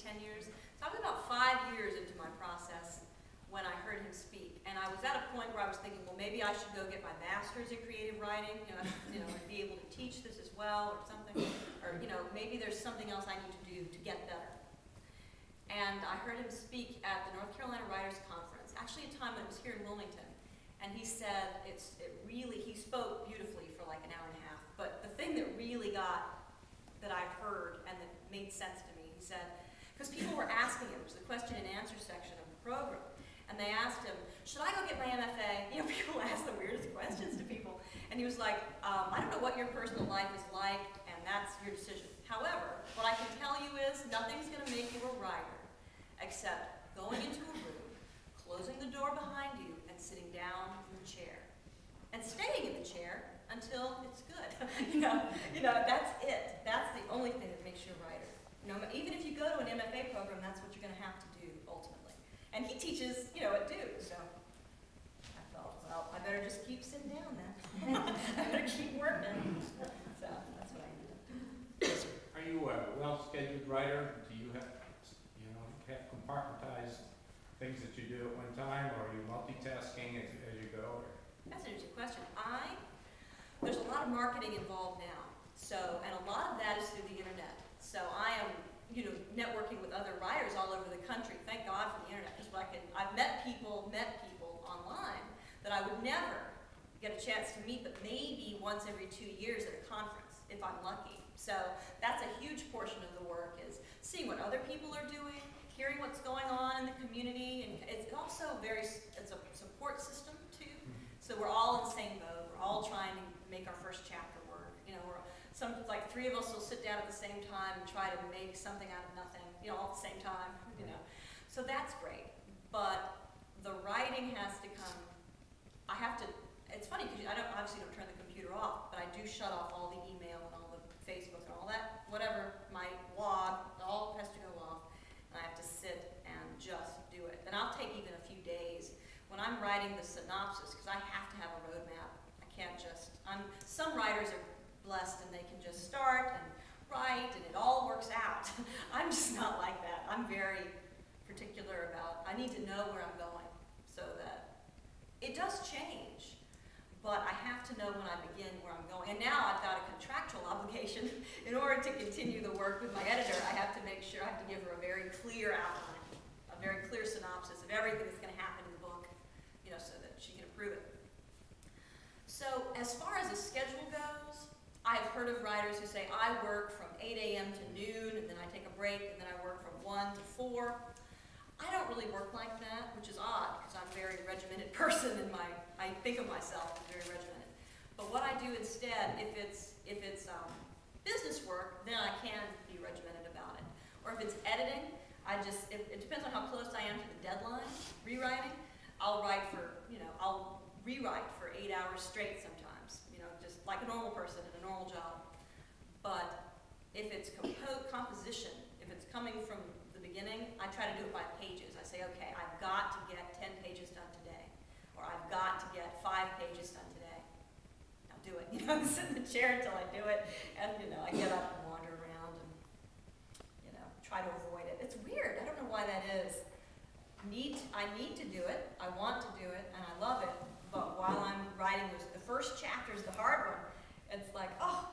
10 years. So I was about 5 years into my process when I heard him speak. And I was at a point where I was thinking, well, maybe I should go get my master's in creative writing, and be able to teach this as well or something. Or, maybe there's something else I need to do to get better. And I heard him speak at the North Carolina Writers Conference, actually a time when it was here in Wilmington. And he said, he spoke beautifully for like an hour and a half, but the thing that really that I heard and that made sense to me, he said, because people were asking him, it was the question and answer section of the program, and they asked him, should I go get my MFA? People ask the weirdest questions to people. And he was like, I don't know what your personal life is like, and that's your decision. However, what I can tell you is nothing's going to make you a writer except going into a room, closing the door behind you, and sitting down in the chair. And staying in the chair until it's good. That's it. That's the only thing that makes you a writer. Even if you go to an MFA program, that's what you're going to have to do ultimately. And he teaches, it too. So I thought, well, I better just keep sitting down then. I better keep working. So that's what I ended up doing. Are you a well-scheduled writer? Do you have compartmentized things that you do at one time, or are you multitasking as you go? That's an interesting question. There's a lot of marketing involved now, and a lot of that is through the internet. So I am, networking with other writers all over the country. Thank God for the internet, because I've met people online that I would never get a chance to meet, but maybe once every 2 years at a conference, if I'm lucky. So that's a huge portion of the work, is seeing what other people are doing, hearing what's going on in the community, and it's also it's a support system too. So we're all in the same boat. We're all trying to make our first chapter work. Like 3 of us will sit down at the same time and try to make something out of nothing, all at the same time, So that's great. But the writing has to come. It's funny because I obviously don't turn the computer off, but I do shut off all the email and all the Facebook and all that, whatever, my blog, it all has to go off. And I have to sit and just do it. Then I'll take even a few days when I'm writing the synopsis, because I have to have a roadmap. I can't just, some writers are blessed and they can just start and write and it all works out. I'm just not like that. I'm very particular about, I need to know where I'm going so that it does change, but I have to know when I begin where I'm going. And now I've got a contractual obligation. In order to continue the work with my editor, I have to make sure, I have to give her a very clear outline, a very clear synopsis of everything that's going to happen in the book, so that she can approve it. So as far as the schedule goes, I've heard of writers who say, I work from 8 a.m. to noon, and then I take a break, and then I work from 1 to 4. I don't really work like that, which is odd, because I'm a very regimented person, and I think of myself as very regimented. But what I do instead, if it's business work, then I can be regimented about it. Or if it's editing, it depends on how close I am to the deadline, rewriting. I'll rewrite for 8 hours straight sometimes, just like a normal person in a normal job. But if it's composition, if it's coming from the beginning, I try to do it by pages. I say, okay, I've got to get 10 pages done today, or I've got to get 5 pages done today. I'll do it. I sit in the chair until I do it, and I get up and wander around and try to avoid it. It's weird. I don't know why that is. I need to do it, I want to do it, and I love it, but while I'm writing the first chapter is the hard one. It's like, oh,